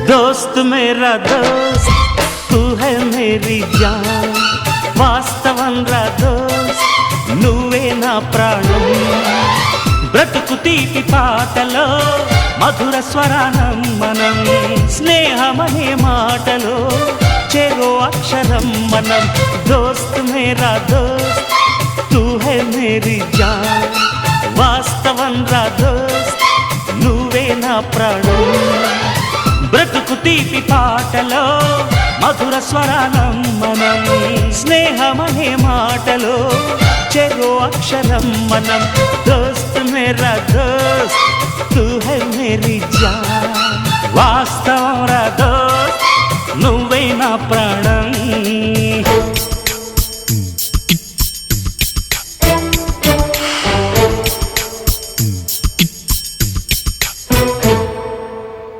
दोस्त मेरा दोस्त तू है मेरी जान వాస్తవం రా దోస్త్ నువ్వే నా ప్రాణం బ్రతుకు తీపి పాటలో మధుర స్వరానం మనం స్నేహమనే మాటలో చెరో అక్షరం మనం దోస్త్ మేరా దోస్త్ తూ హై మేరీ జాన్ వాస్తవం రా దోస్త్ నువ్వే నా ప్రాణం బ్రతుకు తీపి పాటలో మధుర స్వరానం మనం స్నేహమనే మాటలో చెరో అక్షరం మనం దోస్త్ మేరా దోస్త్ తూ హై మేరీ జాన్ వాస్తవం రా దోస్త్ నువ్వే నా ప్రాణం